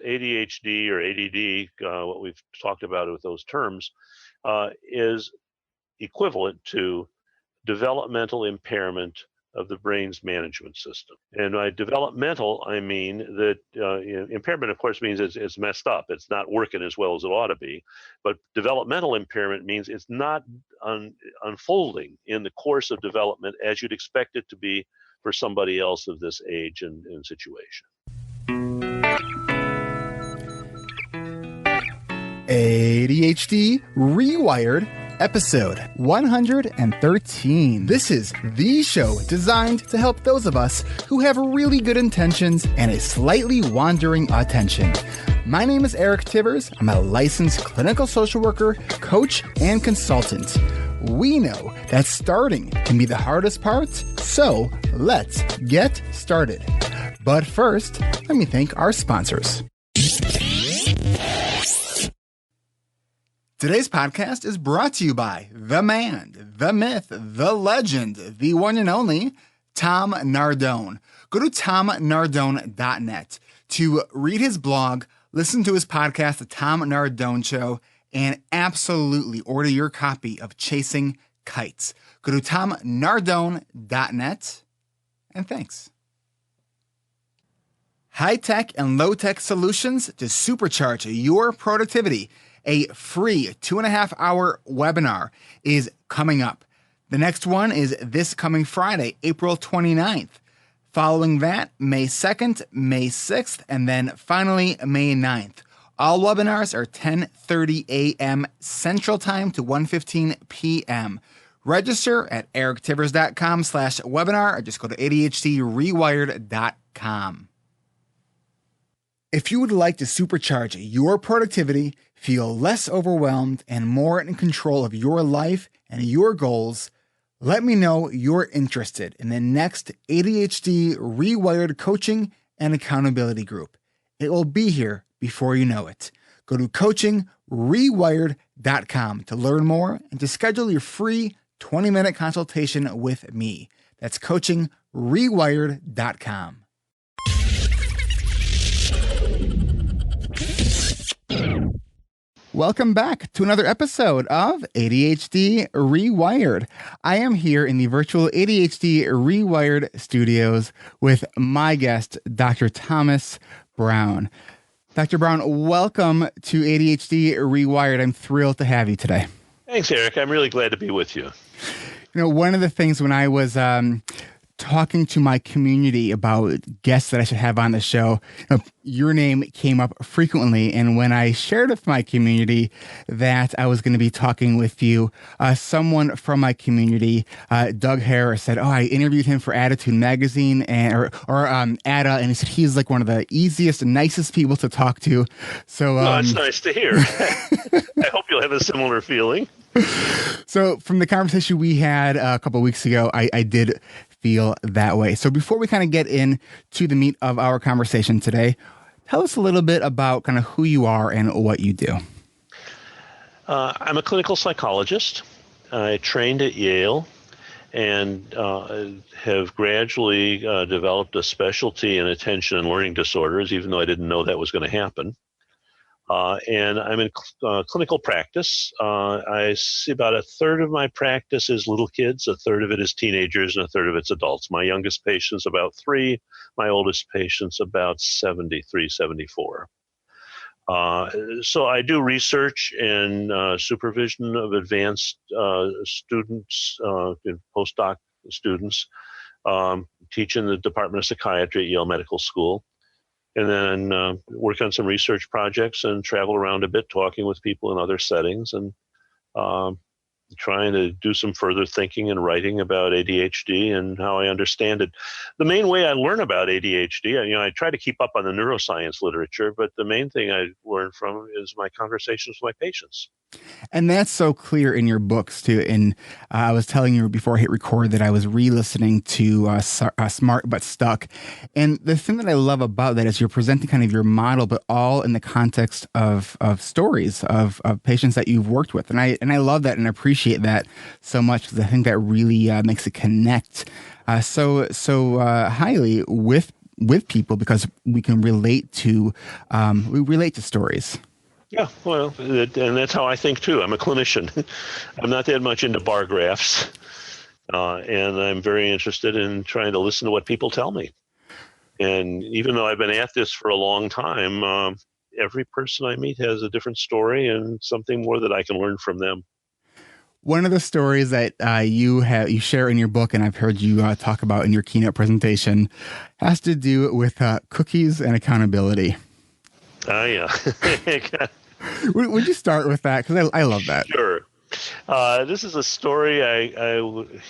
ADHD or ADD, what we've talked about with those terms, is equivalent to developmental impairment of the brain's management system. And by developmental, I mean that impairment, of course, means it's messed up. It's not working as well as it ought to be. But developmental impairment means it's not unfolding in the course of development as you'd expect it to be for somebody else of this age and situation. ADHD Rewired, episode 113. This is the show designed to help those of us who have really good intentions and a slightly wandering attention. My name is Eric Tivers. I'm a licensed clinical social worker, coach, and consultant. We know that starting can be the hardest part, so let's get started. But first, let me thank our sponsors. Today's podcast is brought to you by the man, the myth, the legend, the one and only Tom Nardone. Go to tomnardone.net to read his blog, listen to his podcast, The Tom Nardone Show, and absolutely order your copy of Chasing Kites. Go to tomnardone.net, and thanks. High-tech and low-tech solutions to supercharge your productivity. A free 2.5-hour webinar is coming up. The next one is this coming Friday, April 29th. Following that, May 2nd, May 6th, and then finally May 9th. All webinars are 10:30 a.m. Central Time to 1:15 p.m. Register at erictivers.com/webinar or just go to ADHDrewired.com. If you would like to supercharge your productivity, feel less overwhelmed, and more in control of your life and your goals, let me know you're interested in the next ADHD Rewired coaching and accountability group. It will be here before you know it. Go to coachingrewired.com to learn more and to schedule your free 20-minute consultation with me. That's coachingrewired.com. Welcome back to another episode of ADHD Rewired. I am here in the virtual ADHD Rewired studios with my guest, Dr. Thomas Brown. Dr. Brown, welcome to ADHD Rewired. I'm thrilled to have you today. Thanks, Eric. I'm really glad to be with you. You know, one of the things when I was talking to my community about guests that I should have on the show, your name came up frequently. And when I shared with my community that I was going to be talking with you, someone from my community, Doug Harris, said, "Oh, I interviewed him for Attitude Magazine or ADA, and he said he's like one of the easiest and nicest people to talk to." So that's nice to hear. I hope you'll have a similar feeling. So from the conversation we had a couple of weeks ago, I did feel that way. So before we kind of get into the meat of our conversation today, tell us a little bit about kind of who you are and what you do. I'm a clinical psychologist. I trained at Yale and have gradually developed a specialty in attention and learning disorders, even though I didn't know that was going to happen. And I'm in clinical practice. I see about a third of my practice is little kids, a third of it is teenagers, and a third of it's adults. My youngest patient's about 3, my oldest patient's about 73, 74. So I do research and supervision of advanced students, postdoc students, teach in the Department of Psychiatry at Yale Medical School. And then work on some research projects and travel around a bit, talking with people in other settings and trying to do some further thinking and writing about ADHD and how I understand it. The main way I learn about ADHD, I try to keep up on the neuroscience literature, but the main thing I learn from is my conversations with my patients. And that's so clear in your books, too. And I was telling you before I hit record that I was re-listening to Smart But Stuck. And the thing that I love about that is you're presenting kind of your model, but all in the context of stories of patients that you've worked with. And I love that and appreciate that so much because I think that really makes it connect so highly with with people because we can relate to stories. Yeah, well, and that's how I think too. I'm a clinician. I'm not that much into bar graphs, and I'm very interested in trying to listen to what people tell me. And even though I've been at this for a long time, every person I meet has a different story and something more that I can learn from them. One of the stories that you share in your book, and I've heard you talk about in your keynote presentation, has to do with cookies and accountability. Yeah. Would you start with that? Because I love that. Sure. This is a story I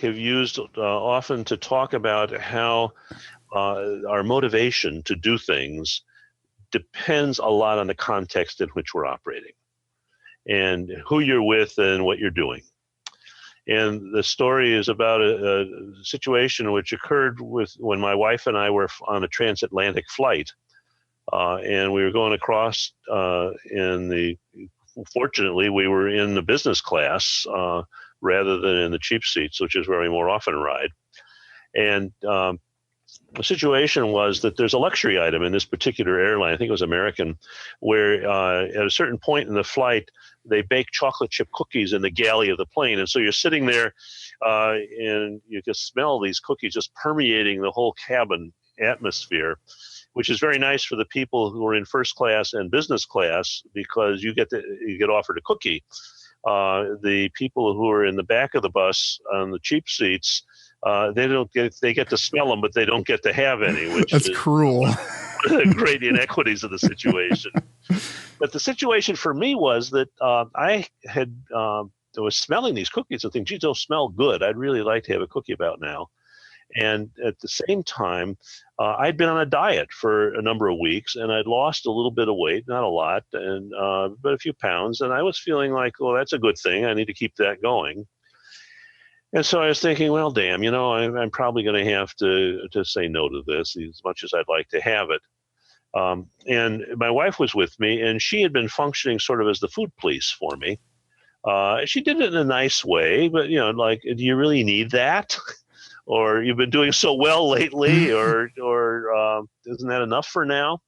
have used often to talk about how our motivation to do things depends a lot on the context in which we're operating and who you're with and what you're doing. And the story is about a situation which occurred when my wife and I were on a transatlantic flight. And we were going across fortunately, we were in the business class rather than in the cheap seats, which is where we more often ride. And the situation was that there's a luxury item in this particular airline, I think it was American, where at a certain point in the flight, they bake chocolate chip cookies in the galley of the plane. And so you're sitting there and you can smell these cookies just permeating the whole cabin atmosphere, which is very nice for the people who are in first class and business class because you get offered a cookie. The people who are in the back of the bus on the cheap seats, they get to smell them, but they don't get to have any, which That's is cruel. One of the great inequities of the situation. But the situation for me was that I was smelling these cookies and thinking, geez, those smell good. I'd really like to have a cookie about now. And at the same time, I'd been on a diet for a number of weeks, and I'd lost a little bit of weight, not a lot, but a few pounds. And I was feeling like, well, that's a good thing. I need to keep that going. And so I was thinking, well, damn, I'm probably going to have to say no to this as much as I'd like to have it. And my wife was with me, and she had been functioning sort of as the food police for me. She did it in a nice way, but, like, do you really need that? Or you've been doing so well lately, or isn't that enough for now?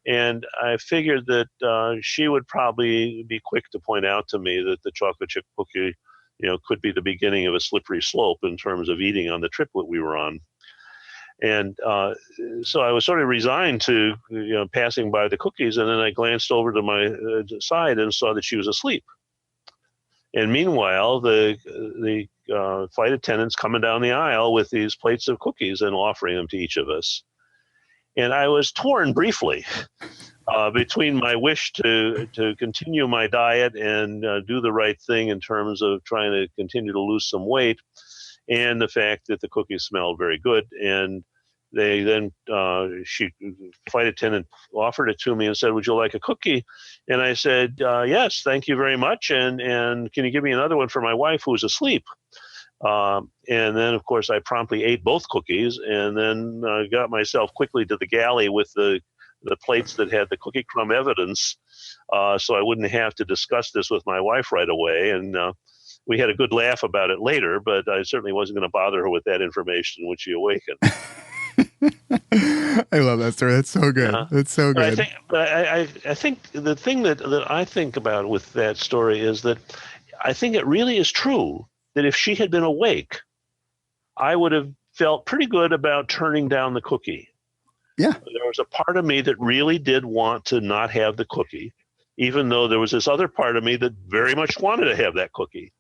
And I figured that she would probably be quick to point out to me that the chocolate chip cookie, could be the beginning of a slippery slope in terms of eating on the trip that we were on. And so I was sort of resigned to passing by the cookies, and then I glanced over to my side and saw that she was asleep. And meanwhile, the flight attendants coming down the aisle with these plates of cookies and offering them to each of us. And I was torn briefly between my wish to continue my diet and do the right thing in terms of trying to continue to lose some weight, and the fact that the cookies smelled very good. And they then, flight attendant offered it to me and said, would you like a cookie? And I said, yes, thank you very much. And can you give me another one for my wife who's asleep? And then, of course, I promptly ate both cookies and then got myself quickly to the galley with the plates that had the cookie crumb evidence, so I wouldn't have to discuss this with my wife right away. And we had a good laugh about it later, but I certainly wasn't going to bother her with that information when she awakened. I love that story. That's so good. That's so good. I think the thing that I think about with that story is that I think it really is true that if she had been awake, I would have felt pretty good about turning down the cookie. Yeah. There was a part of me that really did want to not have the cookie, even though there was this other part of me that very much wanted to have that cookie.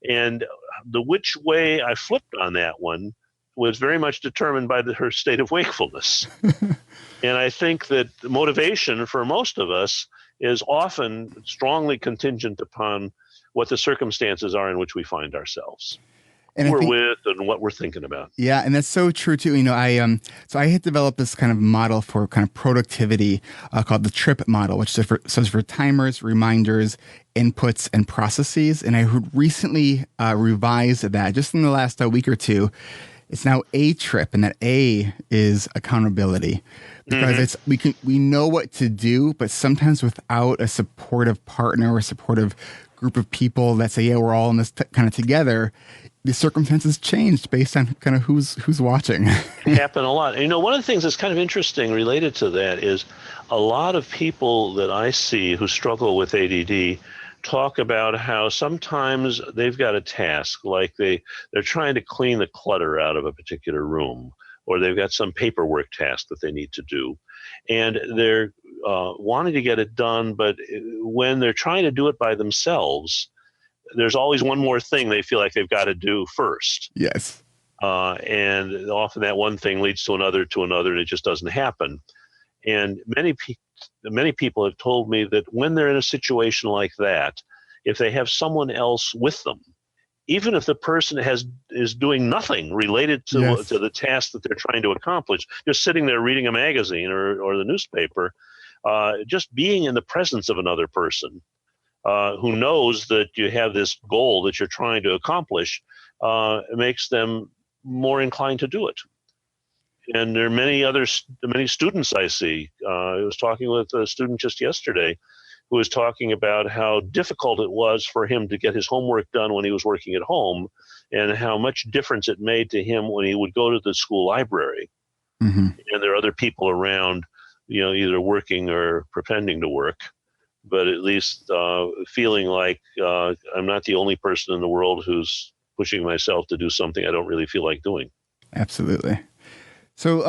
And which way I flipped on that one was very much determined by her state of wakefulness. And I think that the motivation for most of us is often strongly contingent upon what the circumstances are in which we find ourselves. And we're with and what we're thinking about. Yeah, and that's so true too. I had developed this kind of model for kind of productivity called the TRIP model, which stands for timers, reminders, inputs, and processes. And I recently revised that just in the last week or two. It's now a TRIP, and that A is accountability, because we know what to do, but sometimes without a supportive partner or a supportive group of people that say, yeah, we're all in this kind of together, the circumstances changed based on kind of who's watching. It happened a lot. And, one of the things that's kind of interesting related to that is a lot of people that I see who struggle with ADD talk about how sometimes they've got a task, like they're trying to clean the clutter out of a particular room, or they've got some paperwork task that they need to do, and they're wanting to get it done, but when they're trying to do it by themselves, there's always one more thing they feel like they've got to do first. Yes. And often that one thing leads to another, and it just doesn't happen. And many people have told me that when they're in a situation like that, if they have someone else with them, even if the person is doing nothing related to the task that they're trying to accomplish, just sitting there reading a magazine or the newspaper, just being in the presence of another person who knows that you have this goal that you're trying to accomplish, makes them more inclined to do it. And there are many students I see. I was talking with a student just yesterday who was talking about how difficult it was for him to get his homework done when he was working at home, and how much difference it made to him when he would go to the school library. Mm-hmm. And there are other people around, either working or pretending to work, but at least feeling like I'm not the only person in the world who's pushing myself to do something I don't really feel like doing. Absolutely. So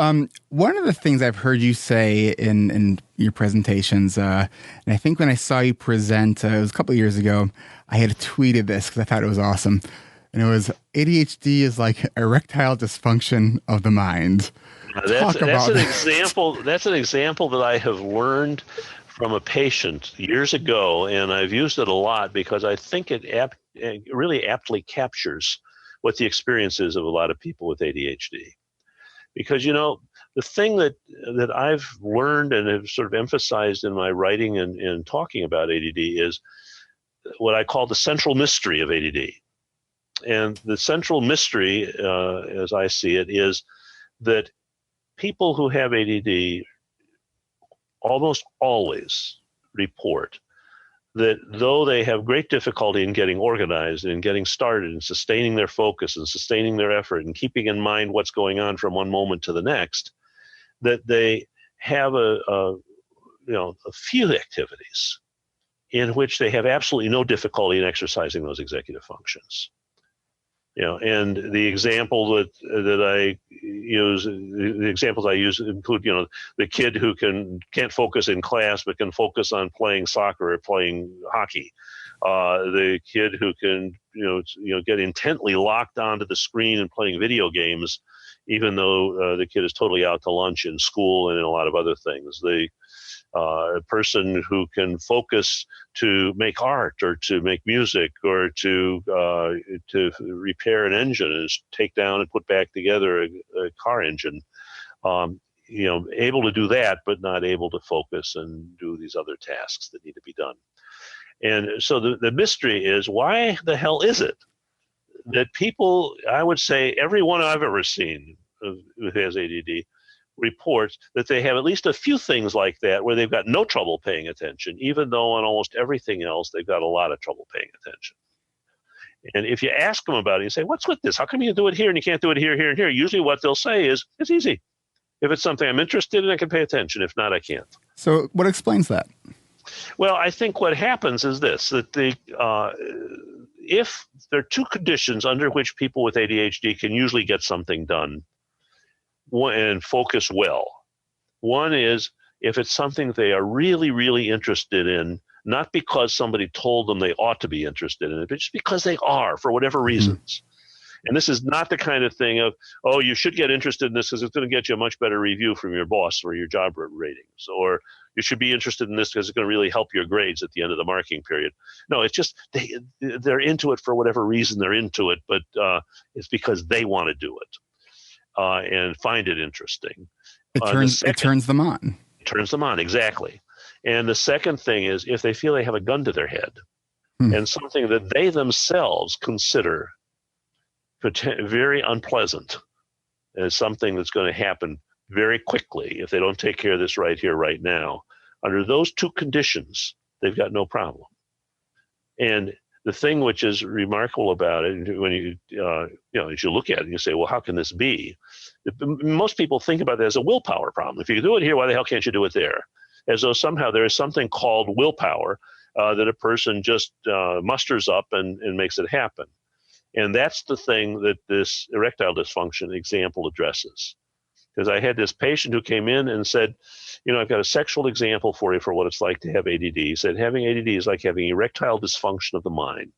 one of the things I've heard you say in your presentations, and I think when I saw you present, it was a couple of years ago, I had tweeted this because I thought it was awesome. And it was, ADHD is like erectile dysfunction of the mind. That's an example. That's an example that I have learned from a patient years ago, and I've used it a lot because I think it really aptly captures what the experience is of a lot of people with ADHD. Because, the thing that I've learned and have sort of emphasized in my writing and talking about ADD is what I call the central mystery of ADD. And the central mystery, as I see it, is that people who have ADD almost always report that though they have great difficulty in getting organized and getting started and sustaining their focus and sustaining their effort and keeping in mind what's going on from one moment to the next, that they have a few activities in which they have absolutely no difficulty in exercising those executive functions. And the example that I use, the examples I use include, the kid who can't focus in class but can focus on playing soccer or playing hockey, the kid who can get intently locked onto the screen and playing video games, even though the kid is totally out to lunch in school and in a lot of other things. A person who can focus to make art or to make music or to repair an engine and take down and put back together a car engine, able to do that, but not able to focus and do these other tasks that need to be done. And so the mystery is, why the hell is it that people, I would say everyone I've ever seen who has ADD, reports that they have at least a few things like that where they've got no trouble paying attention, even though on almost everything else they've got a lot of trouble paying attention. And if you ask them about it, you say, what's with this? How come you do it here and you can't do it here, here, and here? Usually what they'll say is, it's easy. If it's something I'm interested in, I can pay attention. If not, I can't. So what explains that? Well, I think what happens is this, that if there are two conditions under which people with ADHD can usually get something done and focus well. One is if it's something they are really, really interested in, not because somebody told them they ought to be interested in it, but just because they are, for whatever reasons. Mm-hmm. And this is not the kind of thing of, oh, you should get interested in this because it's going to get you a much better review from your boss for your job ratings, or you should be interested in this because it's going to really help your grades at the end of the marking period. No, it's just they're into it for whatever reason they're into it, but it's because they want to do it. And find it interesting. It turns them on. It turns them on, exactly. And the second thing is if they feel they have a gun to their head and something that they themselves consider very unpleasant as something that's going to happen very quickly if they don't take care of this right here, right now. Under those two conditions, they've got no problem. And the thing which is remarkable about it, when as you look at it and you say, well, how can this be? Most people think about it as a willpower problem. If you can do it here, why the hell can't you do it there? As though somehow there is something called willpower that a person just musters up and makes it happen. And that's the thing that this erectile dysfunction example addresses. Because I had this patient who came in and said, I've got a sexual example for you for what it's like to have ADD. He said, having ADD is like having erectile dysfunction of the mind.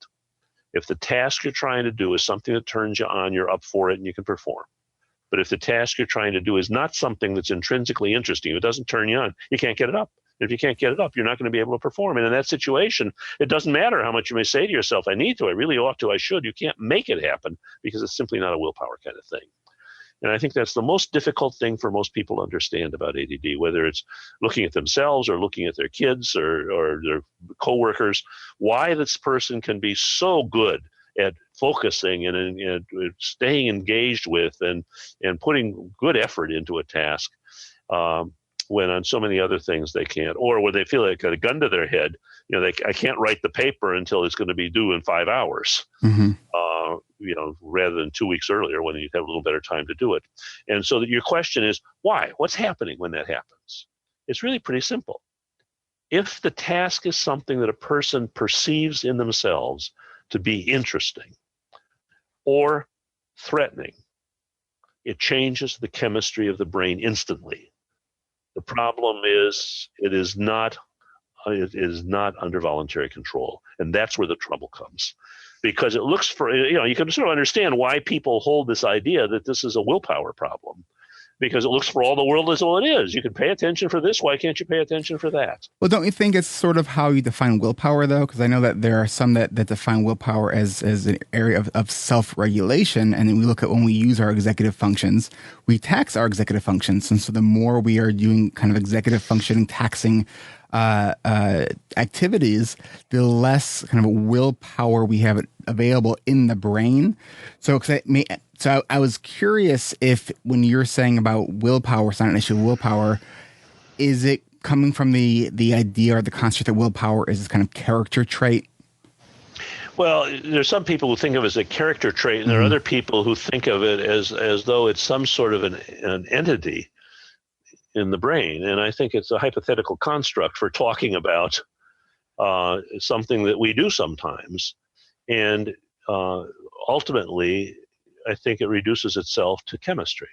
If the task you're trying to do is something that turns you on, you're up for it and you can perform. But if the task you're trying to do is not something that's intrinsically interesting, if it doesn't turn you on, you can't get it up. If you can't get it up, you're not going to be able to perform. And in that situation, it doesn't matter how much you may say to yourself, I need to, I really ought to, I should. You can't make it happen because it's simply not a willpower kind of thing. And I think that's the most difficult thing for most people to understand about ADD, whether it's looking at themselves or looking at their kids or their coworkers, why this person can be so good at focusing and staying engaged with and putting good effort into a task when on so many other things they can't, or where they feel like a gun to their head, I can't write the paper until it's going to be due in 5 hours. Mm-hmm. Rather than 2 weeks earlier when you'd have a little better time to do it. And so your question is, why? What's happening when that happens? It's really pretty simple. If the task is something that a person perceives in themselves to be interesting or threatening, it changes the chemistry of the brain instantly. The problem is it is not under voluntary control, and that's where the trouble comes. Because it looks for, you can sort of understand why people hold this idea that this is a willpower problem, because it looks for all the world as all it is. You can pay attention for this. Why can't you pay attention for that? Well, don't you think it's sort of how you define willpower, though? Because I know that there are some that define willpower as an area of self-regulation. And then we look at when we use our executive functions, we tax our executive functions. And so the more we are doing kind of executive functioning, taxing activities, the less kind of willpower we have available in the brain. So I was curious if when you're saying about willpower, it's not an issue of willpower, is it coming from the idea or the construct that willpower is this kind of character trait? Well, there's some people who think of it as a character trait, and there are other people who think of it as though it's some sort of an entity in the brain. And I think it's a hypothetical construct for talking about something that we do sometimes. And ultimately, I think it reduces itself to chemistry.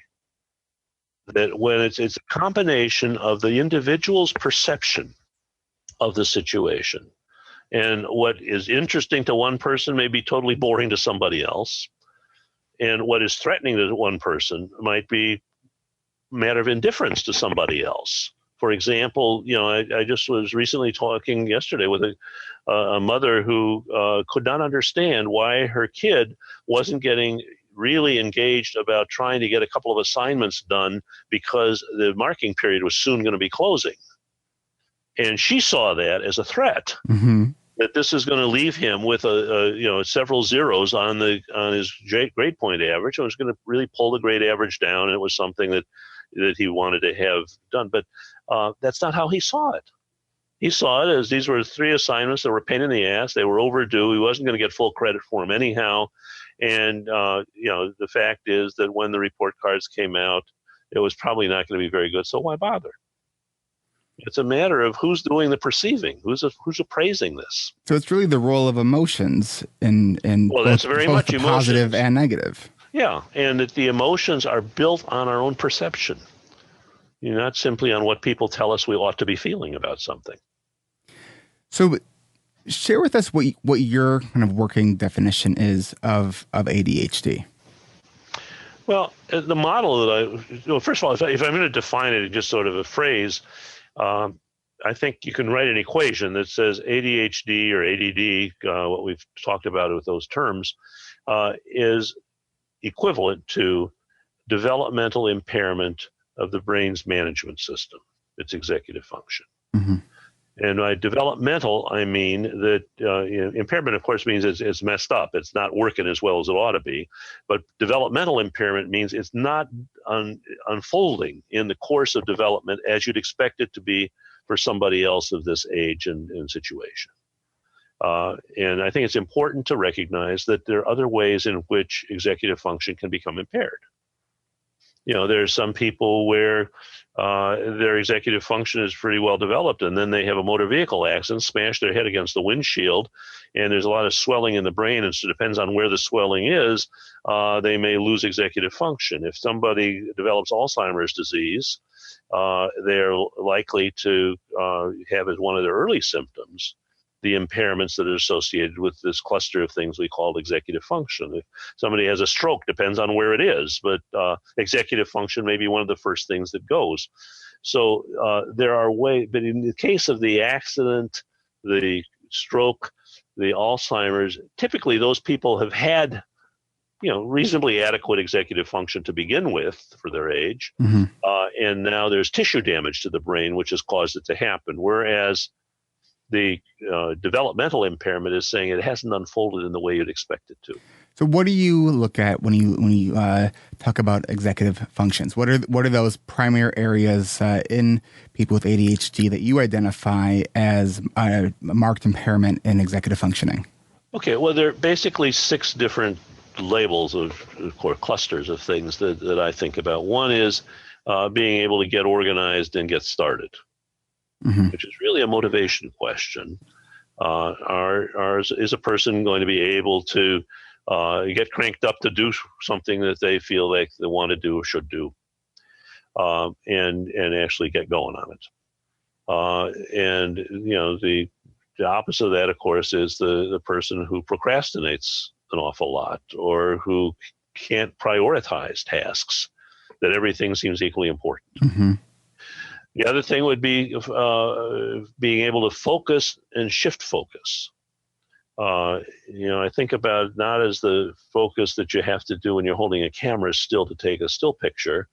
That when it's a combination of the individual's perception of the situation, and what is interesting to one person may be totally boring to somebody else, and what is threatening to one person might be matter of indifference to somebody else. For example, I just was recently talking yesterday with a mother who could not understand why her kid wasn't getting really engaged about trying to get a couple of assignments done because the marking period was soon going to be closing. And she saw that as a threat. Mm-hmm. That this is going to leave him with several zeros on his grade point average. It was going to really pull the grade average down, and it was something that he wanted to have done. But that's not how he saw it. He saw it as these were 3 assignments that were a pain in the ass. They were overdue. He wasn't going to get full credit for them anyhow. And the fact is that when the report cards came out, it was probably not going to be very good. So why bother? It's a matter of who's doing the perceiving, who's appraising this. So it's really the role of emotions in well, that's very much the positive and negative. Yeah, and that the emotions are built on our own perception, not simply on what people tell us we ought to be feeling about something. So share with us what your kind of working definition is of ADHD. Well, the model that first of all, if I'm going to define it in just sort of a phrase, I think you can write an equation that says ADHD or ADD, what we've talked about with those terms, is equivalent to developmental impairment of the brain's management system, its executive function. Mm-hmm. And by developmental, I mean that impairment, of course, means it's messed up. It's not working as well as it ought to be. But developmental impairment means it's not unfolding in the course of development as you'd expect it to be for somebody else of this age and situation. And I think it's important to recognize that there are other ways in which executive function can become impaired. There's some people where their executive function is pretty well developed, and then they have a motor vehicle accident, smash their head against the windshield, and there's a lot of swelling in the brain, and so it depends on where the swelling is, they may lose executive function. If somebody develops Alzheimer's disease, they're likely to have as one of their early symptoms the impairments that are associated with this cluster of things we call executive function. If somebody has a stroke, depends on where it is, but executive function may be one of the first things that goes. So there are ways, but in the case of the accident, the stroke, the Alzheimer's, typically those people have had reasonably adequate executive function to begin with for their age. Mm-hmm. And now there's tissue damage to the brain, which has caused it to happen. Whereas the developmental impairment is saying it hasn't unfolded in the way you'd expect it to. So what do you look at when you talk about executive functions? What are those primary areas in people with ADHD that you identify as marked impairment in executive functioning? Okay, well, there are basically 6 different labels or clusters of things that I think about. One is being able to get organized and get started. Mm-hmm. Which is really a motivation question. Is a person going to be able to get cranked up to do something that they feel like they want to do or should do, and actually get going on it? And the opposite of that, of course, is the person who procrastinates an awful lot or who can't prioritize tasks, that everything seems equally important. Mm-hmm. The other thing would be being able to focus and shift focus. I think about it not as the focus that you have to do when you're holding a camera still to take a still picture,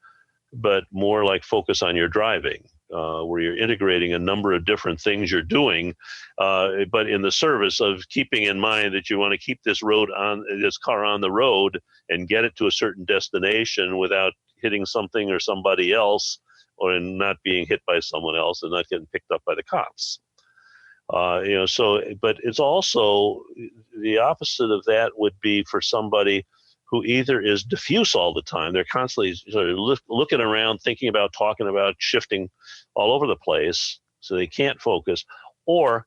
but more like focus on your driving, where you're integrating a number of different things you're doing, but in the service of keeping in mind that you want to keep this car on the road and get it to a certain destination without hitting something or somebody else, or not being hit by someone else and not getting picked up by the cops. But it's also the opposite of that would be for somebody who either is diffuse all the time. They're constantly sort of looking around, thinking about, talking about, shifting all over the place, so they can't focus. Or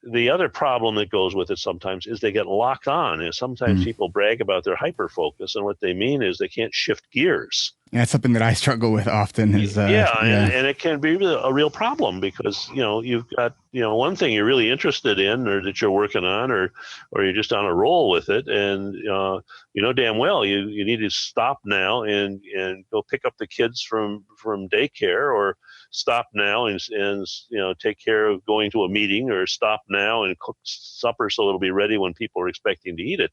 the other problem that goes with it sometimes is they get locked on. And sometimes people brag about their hyperfocus, and what they mean is they can't shift gears. Yeah, that's something that I struggle with often. And it can be a real problem because you've got one thing you're really interested in, or that you're working on, or you're just on a roll with it, and damn well you need to stop now and go pick up the kids from daycare, or stop now and take care of going to a meeting, or stop now and cook supper so it'll be ready when people are expecting to eat it.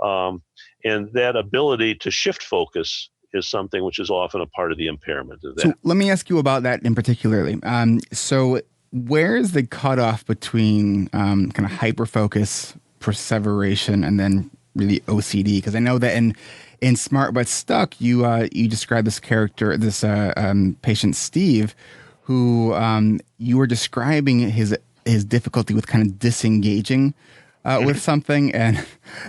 And that ability to shift focus is something which is often a part of the impairment of that. So let me ask you about that in particularly. So where's the cutoff between kind of hyperfocus, perseveration, and then really OCD? Because I know that in Smart But Stuck, you describe this character, this patient Steve, who you were describing his difficulty with kind of disengaging with something, and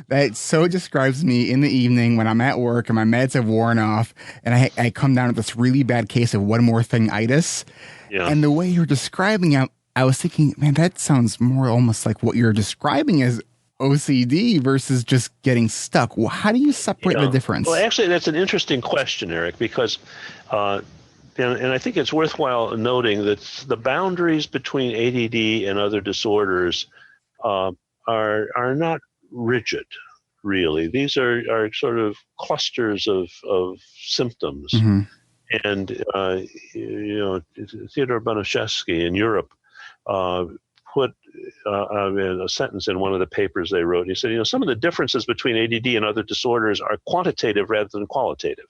that so describes me in the evening when I'm at work and my meds have worn off, and I come down with this really bad case of one more thing-itis. Yeah. And the way you're describing it, I was thinking, man, that sounds more almost like what you're describing as OCD versus just getting stuck. Well, how do you separate the difference? Well, actually, that's an interesting question, Eric, because and I think it's worthwhile noting that the boundaries between ADD and other disorders are not rigid, really. These are sort of clusters of symptoms. Mm-hmm. And Theodore Banaszewski in Europe put a sentence in one of the papers they wrote. He said, some of the differences between ADD and other disorders are quantitative rather than qualitative,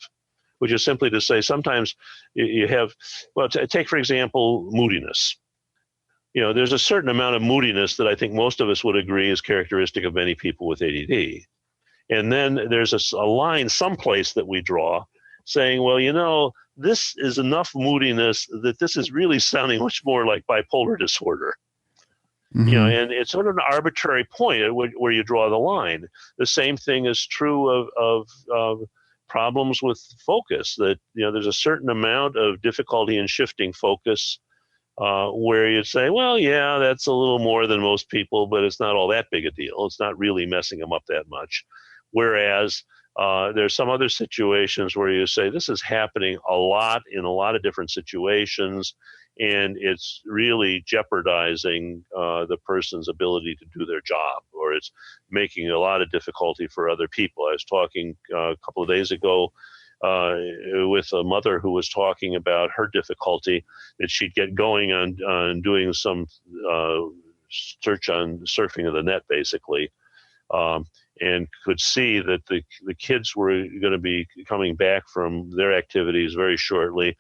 which is simply to say sometimes you have, take, for example, moodiness. There's a certain amount of moodiness that I think most of us would agree is characteristic of many people with ADD. And then there's a line someplace that we draw saying, well, this is enough moodiness that this is really sounding much more like bipolar disorder. And it's sort of an arbitrary point where you draw the line. The same thing is true of problems with focus, that, there's a certain amount of difficulty in shifting focus where you'd say, well, yeah, that's a little more than most people, but it's not all that big a deal. It's not really messing them up that much. Whereas there's some other situations where you say, this is happening a lot in a lot of different situations, and it's really jeopardizing the person's ability to do their job, or it's making a lot of difficulty for other people. I was talking a couple of days ago with a mother who was talking about her difficulty that she'd get going on doing some search on surfing of the net, basically, and could see that the kids were going to be coming back from their activities very shortly.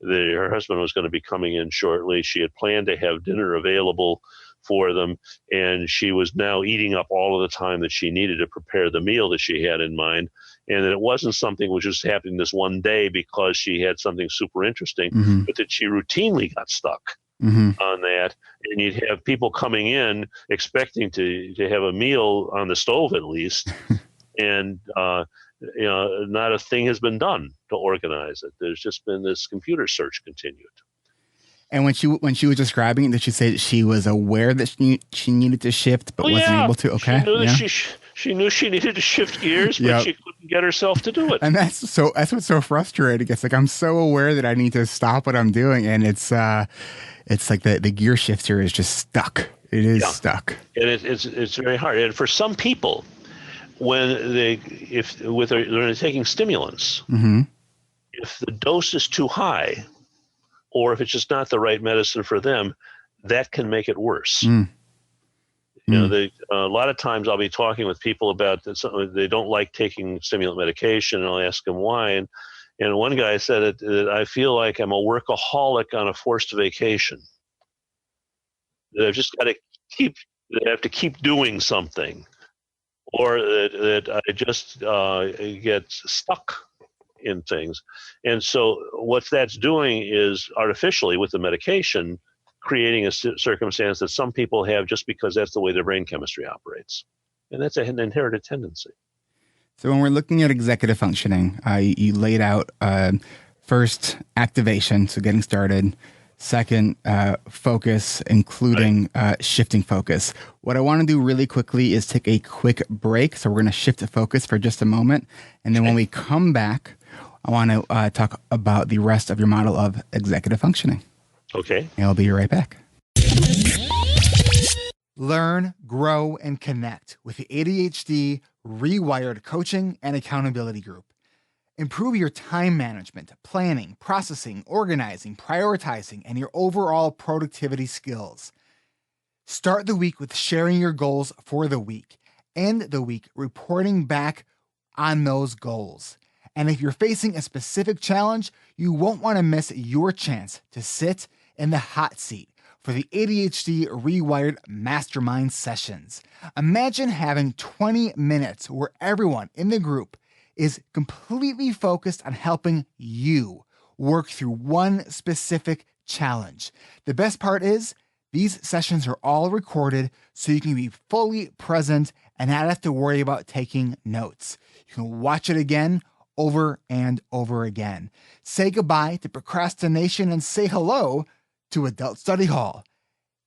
Her husband was going to be coming in shortly. She had planned to have dinner available for them, and she was now eating up all of the time that she needed to prepare the meal that she had in mind. And that it wasn't something which was happening this one day because she had something super interesting, but that she routinely got stuck on that. And you'd have people coming in expecting to have a meal on the stove at least, and not a thing has been done to organize it. There's just been this computer search continued. And when she was describing it, did she say that she was aware that she needed to shift but wasn't able to? Okay, she knew that she knew she needed to shift gears, but she couldn't get herself to do it. And that's what's so frustrating. It's like, I'm so aware that I need to stop what I'm doing, and it's like the gear shifter is just stuck. It is stuck, and it's very hard. And for some people, when they're taking stimulants, if the dose is too high, or if it's just not the right medicine for them, that can make it worse. A lot of times I'll be talking with people about that they don't like taking stimulant medication, and I'll ask them why. And one guy said that I feel like I'm a workaholic on a forced vacation. That I've just got to keep doing something, or that I just get stuck in things. And so what that's doing is artificially with the medication creating a circumstance that some people have just because that's the way their brain chemistry operates. And that's an inherited tendency. So when we're looking at executive functioning, you laid out first activation, so getting started. Second, focus, including shifting focus. What I want to do really quickly is take a quick break. So we're going to shift to focus for just a moment. And then when we come back, I want to talk about the rest of your model of executive functioning. Okay. And I'll be right back. Learn, grow, and connect with the ADHD reWired Coaching and Accountability Group. Improve your time management, planning, processing, organizing, prioritizing, and your overall productivity skills. Start the week with sharing your goals for the week. End the week reporting back on those goals. And if you're facing a specific challenge, you won't want to miss your chance to sit in the hot seat for the ADHD reWired Mastermind sessions. Imagine having 20 minutes where everyone in the group is completely focused on helping you work through one specific challenge. The best part is these sessions are all recorded so you can be fully present and not have to worry about taking notes. You can watch it again over and over again. Say goodbye to procrastination and say hello to Adult Study Hall.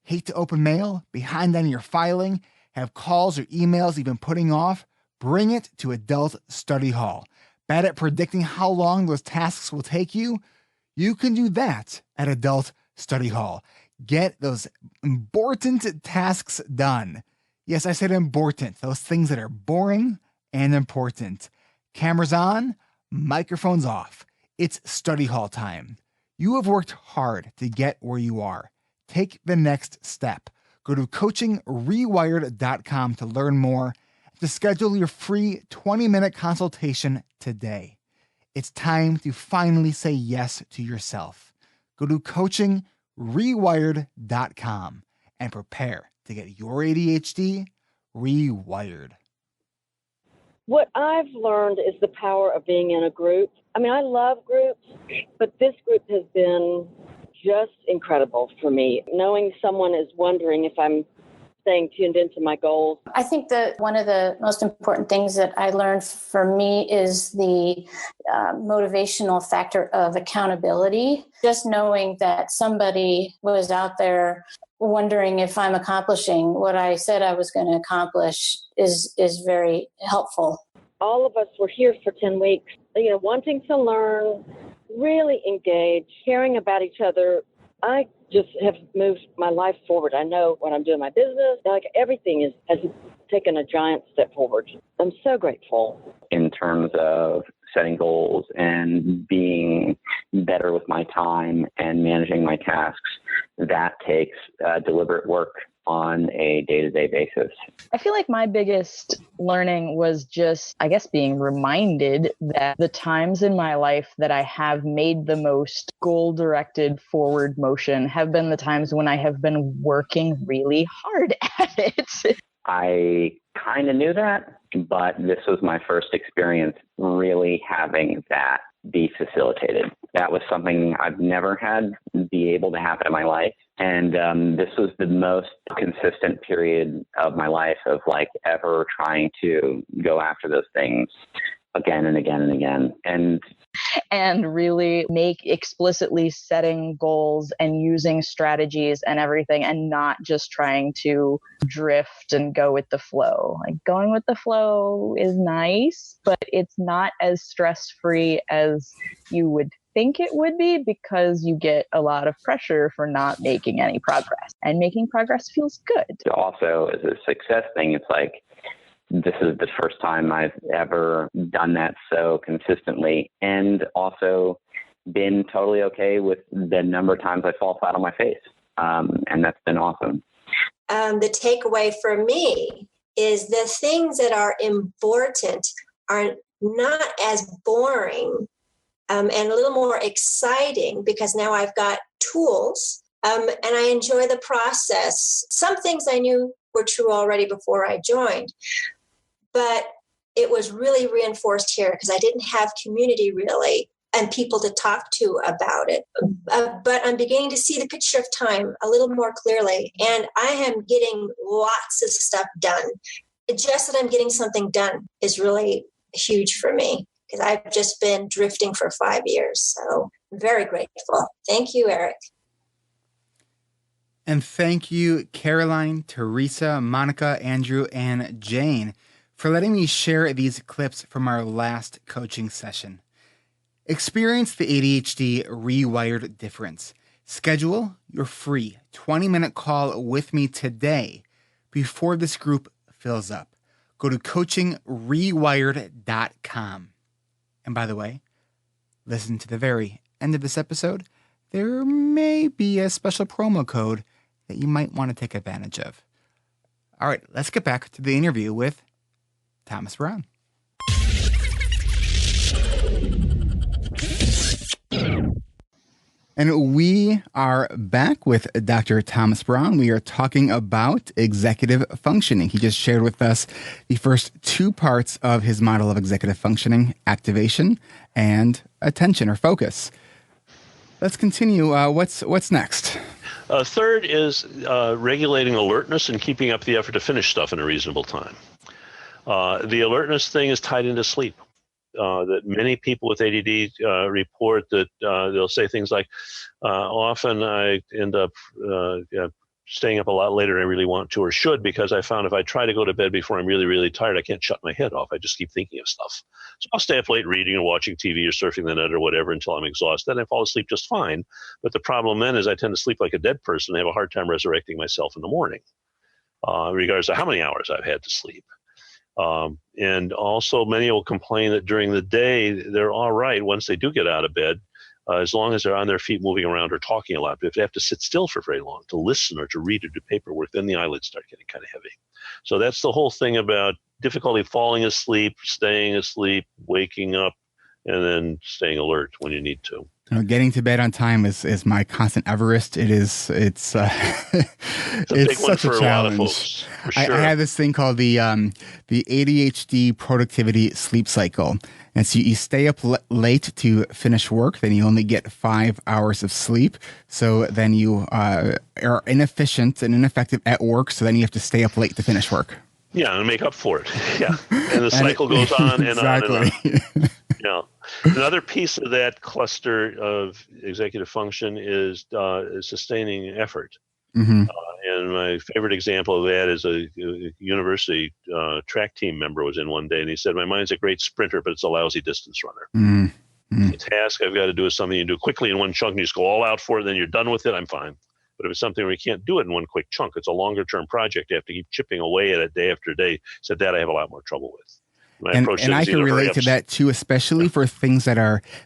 Hate to open mail, behind on your filing, have calls or emails you've been putting off? Bring it to Adult Study Hall. Bad at predicting how long those tasks will take you? You can do that at Adult Study Hall. Get those important tasks done. Yes, I said important. Those things that are boring and important. Cameras on, microphones off. It's study hall time. You have worked hard to get where you are. Take the next step. Go to coachingrewired.com to learn more, to schedule your free 20-minute consultation today. It's time to finally say yes to yourself. Go to coachingrewired.com and prepare to get your ADHD rewired. What I've learned is the power of being in a group. I mean, I love groups, but this group has been just incredible for me. Knowing someone is wondering if I'm staying tuned into my goals. I think that one of the most important things that I learned for me is the motivational factor of accountability. Just knowing that somebody was out there wondering if I'm accomplishing what I said I was going to accomplish is very helpful. All of us were here for 10 weeks, wanting to learn, really engage, caring about each other. I just have moved my life forward. I know what I'm doing in my business. Like everything has taken a giant step forward. I'm so grateful. In terms of setting goals and being better with my time and managing my tasks, that takes deliberate work on a day-to-day basis. I feel like my biggest learning was just, I guess, being reminded that the times in my life that I have made the most goal-directed forward motion have been the times when I have been working really hard at it. I kind of knew that, but this was my first experience really having that be facilitated. That was something I've never had be able to happen in my life. And this was the most consistent period of my life of ever trying to go after those things again and again and again. And really make explicitly setting goals and using strategies and everything, and not just trying to drift and go with the flow. Going with the flow is nice, but it's not as stress-free as you would think it would be, because you get a lot of pressure for not making any progress, and making progress feels good. Also, as a success thing, it's this is the first time I've ever done that so consistently, and also been totally okay with the number of times I fall flat on my face. And that's been awesome. The takeaway for me is the things that are important are not as boring and a little more exciting, because now I've got tools and I enjoy the process. Some things I knew were true already before I joined, but it was really reinforced here because I didn't have community really and people to talk to about it. But I'm beginning to see the picture of time a little more clearly, and I am getting lots of stuff done. Just that I'm getting something done is really huge for me, because I've just been drifting for 5 years. So I'm very grateful. Thank you, Eric. And thank you, Caroline, Teresa, Monica, Andrew, and Jane, for letting me share these clips from our last coaching session. Experience the ADHD rewired difference. Schedule your free 20-minute call with me today before this group fills up. Go to coachingrewired.com. And by the way, listen to the very end of this episode. There may be a special promo code that you might want to take advantage of. All right, let's get back to the interview with Thomas Brown. And we are back with Dr. Thomas Brown. We are talking about executive functioning. He just shared with us the first two parts of his model of executive functioning: activation and attention or focus. Let's continue. What's next? Third is regulating alertness and keeping up the effort to finish stuff in a reasonable time. The alertness thing is tied into sleep. That many people with ADD report that they'll say things like, often I end up staying up a lot later than I really want to or should, because I found if I try to go to bed before I'm really, really tired, I can't shut my head off. I just keep thinking of stuff. So I'll stay up late reading or watching TV or surfing the net or whatever until I'm exhausted. Then I fall asleep just fine. But the problem then is I tend to sleep like a dead person. I have a hard time resurrecting myself in the morning, regardless of how many hours I've had to sleep. And also many will complain that during the day, they're all right once they do get out of bed, as long as they're on their feet moving around or talking a lot. But if they have to sit still for very long to listen or to read or do paperwork, then the eyelids start getting kind of heavy. So that's the whole thing about difficulty falling asleep, staying asleep, waking up, and then staying alert when you need to. Getting to bed on time is my constant Everest. It's It's a it's big one such for a a lot of challenge. folks, for sure. I have this thing called the ADHD productivity sleep cycle. And so you stay up late to finish work, then you only get 5 hours of sleep. So then you are inefficient and ineffective at work. So then you have to stay up late to finish work. Yeah, and make up for it. Yeah, and the cycle goes on and on and on. Yeah. Another piece of that cluster of executive function is sustaining effort. Mm-hmm. And my favorite example of that is a university track team member was in one day, and he said, "My mind's a great sprinter, but it's a lousy distance runner. Mm-hmm. The task I've got to do is something you do quickly in one chunk, and you just go all out for it, then you're done with it, I'm fine. But if it's something where you can't do it in one quick chunk, it's a longer-term project. You have to keep chipping away at it day after day." Said that I have a lot more trouble with. And I can relate to that too, especially for things that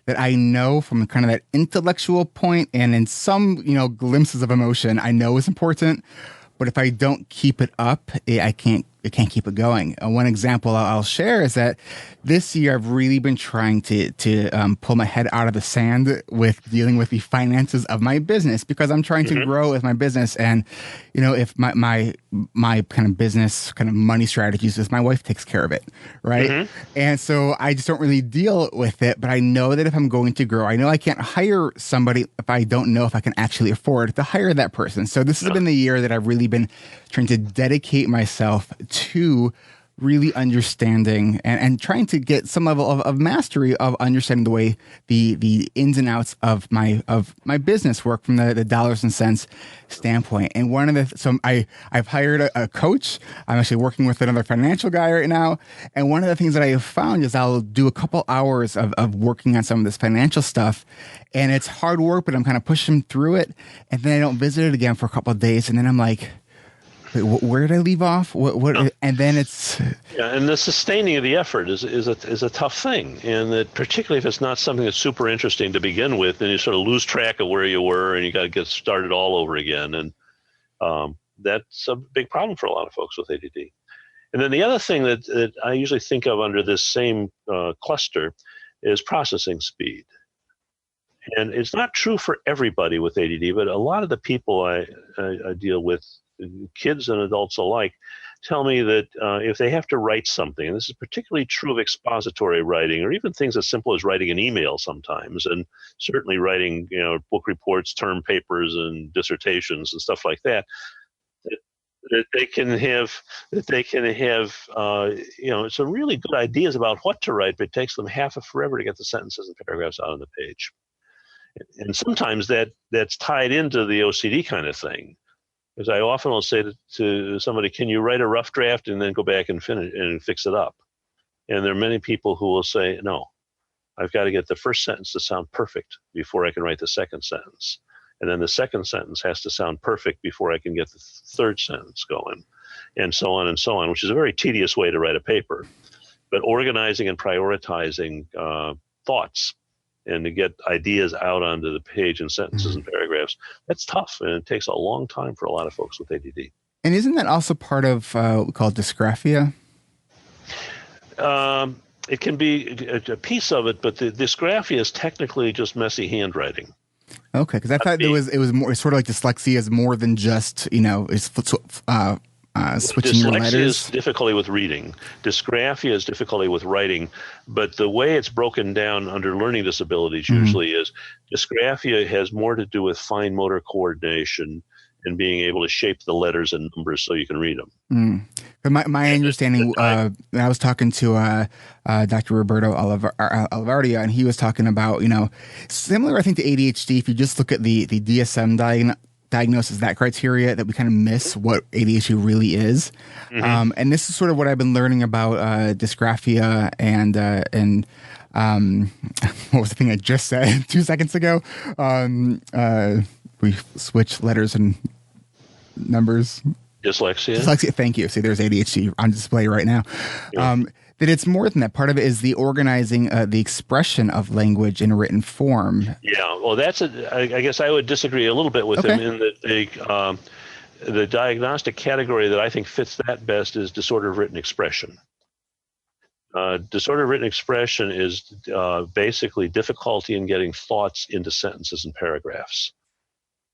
I know from kind of that intellectual point, and in some glimpses of emotion I know is important, but if I don't keep it up, I can't keep it going. One example I'll share is that this year I've really been trying to pull my head out of the sand with dealing with the finances of my business, because I'm trying to grow with my business. And, if my kind of business kind of money strategies is my wife takes care of it. Right. And so I just don't really deal with it. But I know that if I'm going to grow, I know I can't hire somebody if I don't know if I can actually afford to hire that person. So this has been the year that I've really been trying to dedicate myself to really understanding and trying to get some level of mastery of understanding the way the ins and outs of my business work from the dollars and cents standpoint. And one of I've hired a coach. I'm actually working with another financial guy right now. And one of the things that I have found is I'll do a couple hours of working on some of this financial stuff, and it's hard work, but I'm kind of pushing through it. And then I don't visit it again for a couple of days. And then I'm like, where did I leave off? What? And then it's and the sustaining of the effort is a tough thing, and that particularly if it's not something that's super interesting to begin with, then you sort of lose track of where you were, and you got to get started all over again, and that's a big problem for a lot of folks with ADD. And then the other thing that I usually think of under this same cluster is processing speed. And it's not true for everybody with ADD, but a lot of the people I deal with, kids and adults alike, tell me that if they have to write something, and this is particularly true of expository writing, or even things as simple as writing an email sometimes, and certainly writing book reports, term papers, and dissertations and stuff like that, that they can have some really good ideas about what to write, but it takes them half of forever to get the sentences and paragraphs out on the page. And sometimes that's tied into the OCD kind of thing. Because I often will say to somebody, can you write a rough draft and then go back and finish and fix it up? And there are many people who will say, no, I've got to get the first sentence to sound perfect before I can write the second sentence. And then the second sentence has to sound perfect before I can get the third sentence going, and so on, which is a very tedious way to write a paper. But organizing and prioritizing thoughts and to get ideas out onto the page in sentences and paragraphs, that's tough, and it takes a long time for a lot of folks with ADD. And isn't that also part of what we call dysgraphia? It can be a piece of it, but the dysgraphia is technically just messy handwriting. Okay, because I thought it was more sort of like dyslexia is more than just it's switching your letters. Dyslexia is difficulty with reading. Dysgraphia is difficulty with writing. But the way it's broken down under learning disabilities usually is dysgraphia has more to do with fine motor coordination and being able to shape the letters and numbers so you can read them. My understanding, I was talking to Dr. Roberto Olivardia, and he was talking about, similar, I think, to ADHD. If you just look at the DSM diagnosis, that criteria, that we kind of miss what ADHD really is. And this is sort of what I've been learning about dysgraphia and what was the thing I just said 2 seconds ago? We switch letters and numbers. Dyslexia. Thank you. See, there's ADHD on display right now. Yeah. That it's more than that. Part of it is the organizing, the expression of language in a written form. Yeah, well, I guess I would disagree a little bit with him in that the diagnostic category that I think fits that best is disorder of written expression. Disordered written expression is basically difficulty in getting thoughts into sentences and paragraphs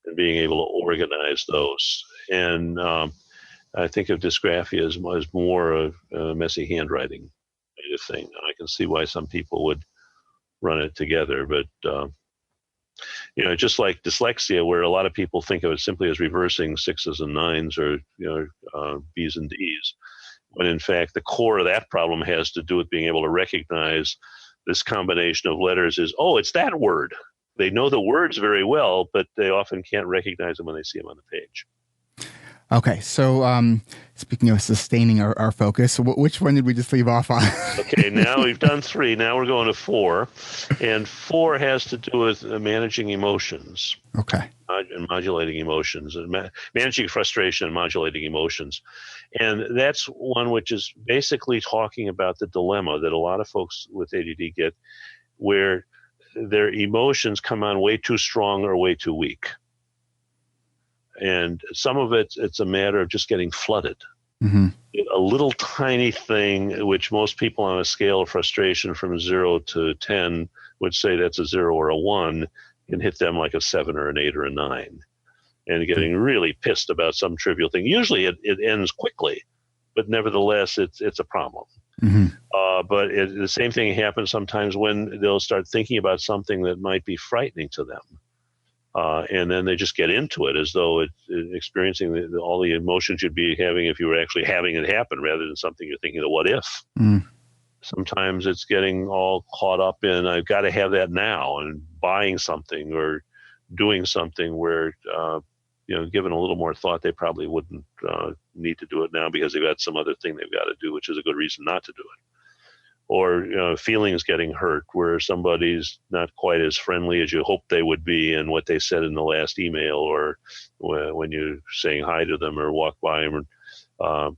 and being able to organize those. And I think of dysgraphia as more of messy handwriting kind of thing. I can see why some people would run it together, but just like dyslexia, where a lot of people think of it simply as reversing sixes and nines or B's and D's, when in fact the core of that problem has to do with being able to recognize this combination of letters is, oh, it's that word. They know the words very well, but they often can't recognize them when they see them on the page. Okay, so speaking of sustaining our focus, which one did we just leave off on? Okay, now we've done 3. Now we're going to 4. And 4 has to do with managing emotions. Okay. And modulating emotions, and managing frustration and modulating emotions. And that's one which is basically talking about the dilemma that a lot of folks with ADD get, where their emotions come on way too strong or way too weak. And some of it's a matter of just getting flooded. Mm-hmm. A little tiny thing, which most people on a scale of frustration from 0 to 10 would say that's a 0 or a 1, can hit them like a 7 or an 8 or a 9. And getting really pissed about some trivial thing. Usually it ends quickly, but nevertheless, it's a problem. Mm-hmm. But the same thing happens sometimes when they'll start thinking about something that might be frightening to them. And then they just get into it as though it's experiencing all the emotions you'd be having if you were actually having it happen rather than something you're thinking of what if. Mm. Sometimes it's getting all caught up in, I've got to have that now, and buying something or doing something where, given a little more thought, they probably wouldn't need to do it now because they've got some other thing they've got to do, which is a good reason not to do it. Or feelings getting hurt where somebody's not quite as friendly as you hoped they would be in what they said in the last email, or when you're saying hi to them or walk by them,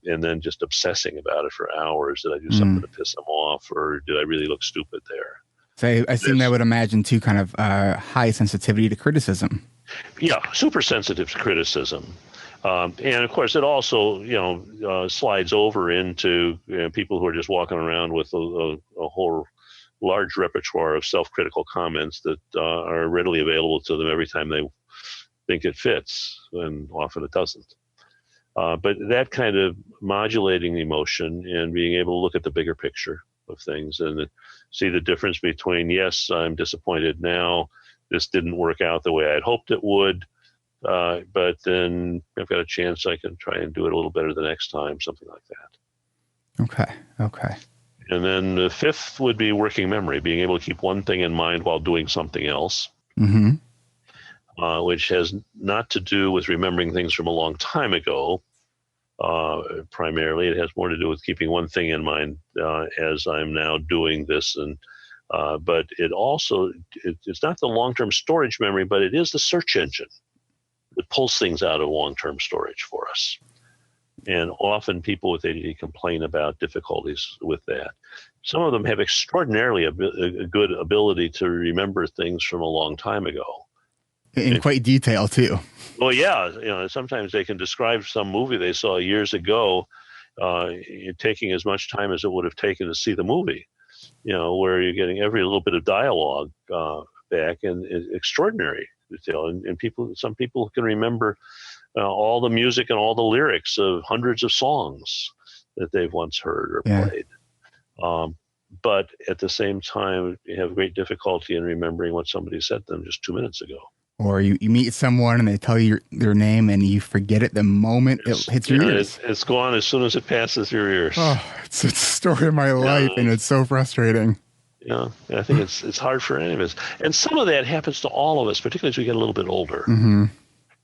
and then just obsessing about it for hours. Did I do something to piss them off, or did I really look stupid there? So I assume that would imagine too kind of high sensitivity to criticism. Yeah, super sensitive to criticism. And of course, it also, slides over into people who are just walking around with a whole large repertoire of self-critical comments that are readily available to them every time they think it fits, and often it doesn't. But that kind of modulating emotion and being able to look at the bigger picture of things and see the difference between, yes, I'm disappointed now, this didn't work out the way I'd hoped it would, but then I've got a chance I can try and do it a little better the next time, something like that. Okay. And then the 5th would be working memory, being able to keep one thing in mind while doing something else, which has not to do with remembering things from a long time ago. Primarily, it has more to do with keeping one thing in mind as I'm now doing this. And but it's not the long-term storage memory, but it is the search engine that pulls things out of long-term storage for us. And often people with ADD complain about difficulties with that. Some of them have extraordinarily a good ability to remember things from a long time ago. In quite detail, too. Well, yeah. Sometimes they can describe some movie they saw years ago, taking as much time as it would have taken to see the movie, where you're getting every little bit of dialogue back, and extraordinary detail. And some people can remember all the music and all the lyrics of hundreds of songs that they've once heard or played. But at the same time, you have great difficulty in remembering what somebody said to them just 2 minutes ago. Or you meet someone and they tell you their name and you forget it the moment it hits your ears. It's gone as soon as it passes your ears. Oh, it's a story of my life, and it's so frustrating. Yeah, I think it's hard for any of us. And some of that happens to all of us, particularly as we get a little bit older. Mm-hmm.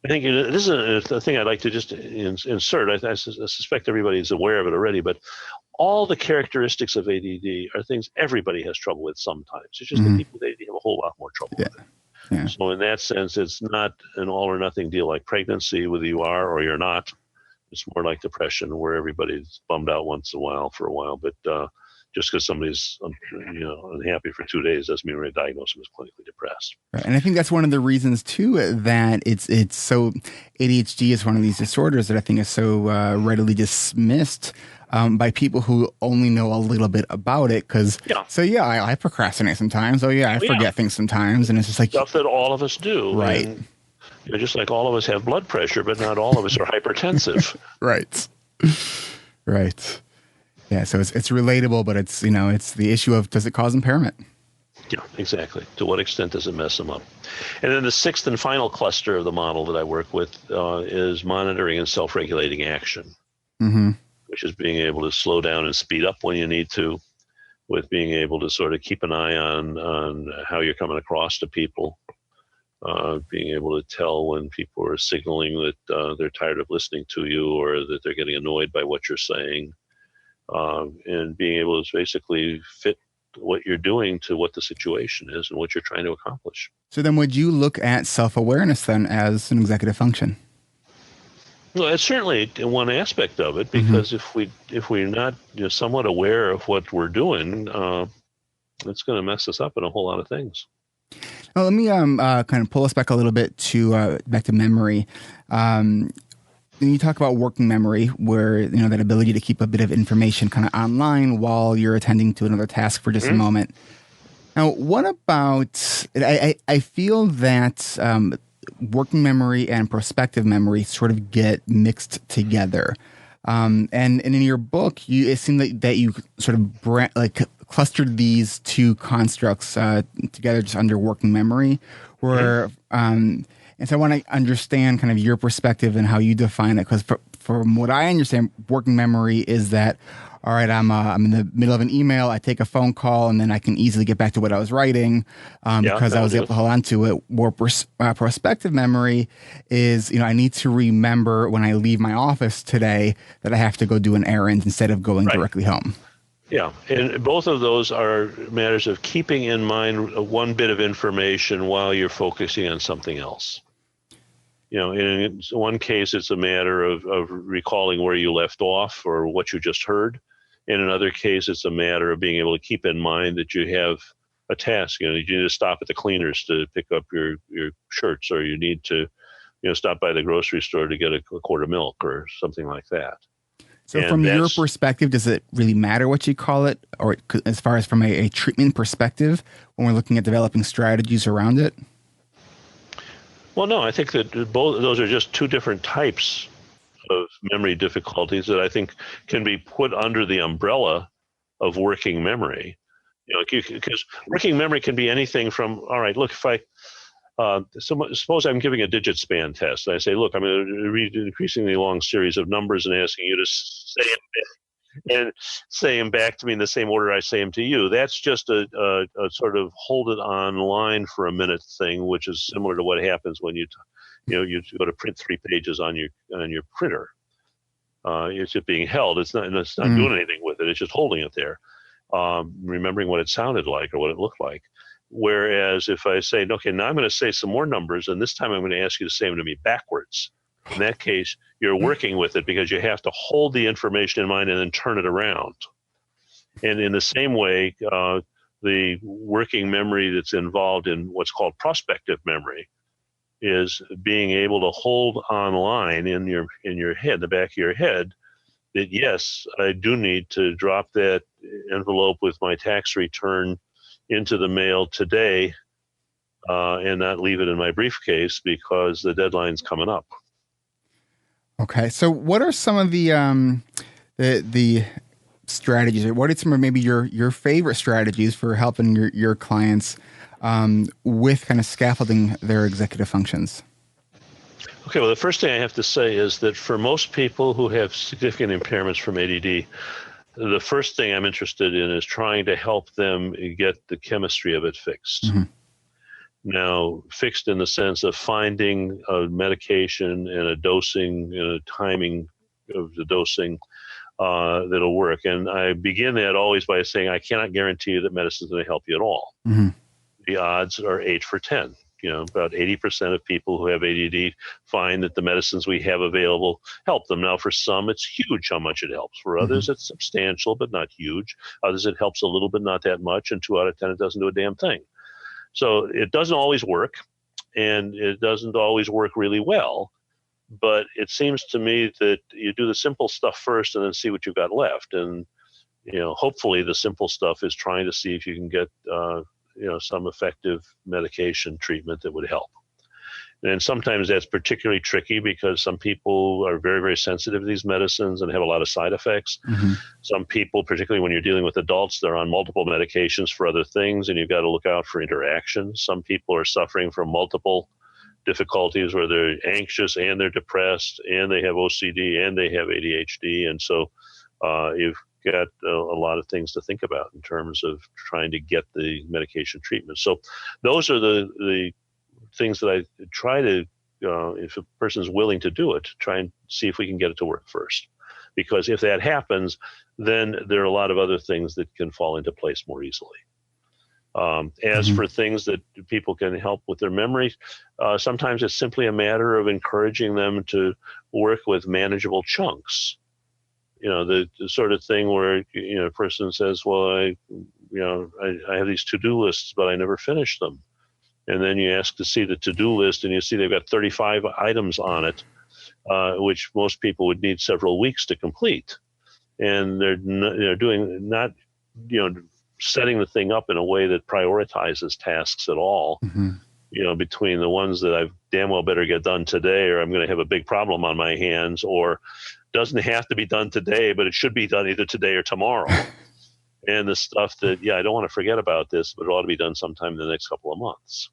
I think this is a thing I'd like to just insert. I suspect everybody's aware of it already, but all the characteristics of ADD are things everybody has trouble with sometimes. It's just that people with ADD have a whole lot more trouble with it. Yeah. So in that sense, it's not an all or nothing deal like pregnancy, whether you are or you're not. It's more like depression, where everybody's bummed out once in a while for a while. But Just because somebody's unhappy for 2 days doesn't mean we're going to diagnose them as clinically depressed. Right. And I think that's one of the reasons too that it's so ADHD is one of these disorders that I think is so readily dismissed by people who only know a little bit about it. Because I procrastinate sometimes. I forget things sometimes, and it's just like stuff that all of us do, right? And, just like all of us have blood pressure, but not all of us are hypertensive. Right. Yeah, so it's relatable, but it's the issue of, does it cause impairment? Yeah, exactly. To what extent does it mess them up? And then the sixth and final cluster of the model that I work with is monitoring and self-regulating action, which is being able to slow down and speed up when you need to, with being able to sort of keep an eye on how you're coming across to people, being able to tell when people are signaling that they're tired of listening to you or that they're getting annoyed by what you're saying. And being able to basically fit what you're doing to what the situation is and what you're trying to accomplish. So then would you look at self-awareness then as an executive function? Well, it's certainly one aspect of it, because if we're not somewhat aware of what we're doing, it's going to mess us up in a whole lot of things. Now, let me kind of pull us back a little bit to back to memory. You talk about working memory, where that ability to keep a bit of information kind of online while you're attending to another task for just a moment. Now, what about? I feel that working memory and prospective memory sort of get mixed together. And in your book, it seemed that you sort of clustered these two constructs together just under working memory, where. And so I want to understand kind of your perspective and how you define it, because from what I understand, working memory is that, all right, I'm in the middle of an email, I take a phone call, and then I can easily get back to what I was writing because I was able to hold on to it. Where prospective memory is, I need to remember when I leave my office today that I have to go do an errand instead of going directly home. Yeah, and both of those are matters of keeping in mind one bit of information while you're focusing on something else. In one case, it's a matter of recalling where you left off or what you just heard. In another case, it's a matter of being able to keep in mind that you have a task. You need to stop at the cleaners to pick up your shirts, or you need to, stop by the grocery store to get a quart of milk or something like that. So from your perspective, does it really matter what you call it, or as far as from a treatment perspective, when we're looking at developing strategies around it? Well, no, I think that both of those are just two different types of memory difficulties that I think can be put under the umbrella of working memory. Because working memory can be anything from, all right, look, if I suppose I'm giving a digit span test. I say, look, I'm going to read an increasingly long series of numbers and asking you to say them back to me in the same order I say them to you. That's just a sort of hold it online for a minute thing, which is similar to what happens when you go to print 3 pages on your printer. It's just being held. It's not doing anything with it. It's just holding it there, remembering what it sounded like or what it looked like. Whereas if I say, okay, now I'm going to say some more numbers, and this time I'm going to ask you to say them to me backwards. In that case, you're working with it because you have to hold the information in mind and then turn it around. And in the same way, the working memory that's involved in what's called prospective memory is being able to hold online in your head, the back of your head, that yes, I do need to drop that envelope with my tax return into the mail today and not leave it in my briefcase because the deadline's coming up. Okay, so what are some of the strategies, or what are some of maybe your favorite strategies for helping your clients with kind of scaffolding their executive functions? Okay, well, the first thing I have to say is that for most people who have significant impairments from ADD, the first thing I'm interested in is trying to help them get the chemistry of it fixed. Mm-hmm. Now, fixed in the sense of finding a medication and a dosing and a timing of the dosing that'll work. And I begin that always by saying, I cannot guarantee you that medicine is going to help you at all. Mm-hmm. The odds are 8 for 10. about 80% of people who have ADD find that the medicines we have available help them. Now, for some, it's huge how much it helps. For others, it's substantial, but not huge. Others, it helps a little, but not that much. And 2 out of 10, it doesn't do a damn thing. So it doesn't always work, and it doesn't always work really well. But it seems to me that you do the simple stuff first and then see what you've got left. And, hopefully the simple stuff is trying to see if you can get, some effective medication treatment that would help. And sometimes that's particularly tricky because some people are very, very sensitive to these medicines and have a lot of side effects. Some people, particularly when you're dealing with adults, they're on multiple medications for other things, and you've got to look out for interactions. Some people are suffering from multiple difficulties where they're anxious and they're depressed and they have OCD and they have ADHD. And so you've got a lot of things to think about in terms of trying to get the medication treatment. So those are the things that I try to, if a person's willing to do it, try and see if we can get it to work first. Because if that happens, then there are a lot of other things that can fall into place more easily. As for things that people can help with their memory, sometimes it's simply a matter of encouraging them to work with manageable chunks. The sort of thing where, a person says, well, I have these to-do lists, but I never finish them. And then you ask to see the to-do list and you see they've got 35 items on it, which most people would need several weeks to complete. And they're not setting the thing up in a way that prioritizes tasks at all, between the ones that I damn well better get done today or I'm going to have a big problem on my hands, or doesn't have to be done today, but it should be done either today or tomorrow. And the stuff that, I don't want to forget about this, but it ought to be done sometime in the next couple of months.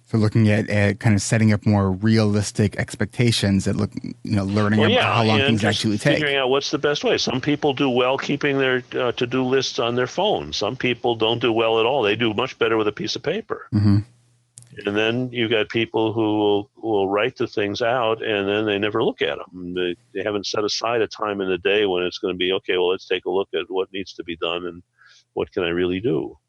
So looking at kind of setting up more realistic expectations and learning about how long things actually take. Figuring out what's the best way. Some people do well keeping their to-do lists on their phone. Some people don't do well at all. They do much better with a piece of paper. And then you've got people who will write the things out and then they never look at them. They haven't set aside a time in the day when it's going to be, okay, well, let's take a look at what needs to be done and what can I really do.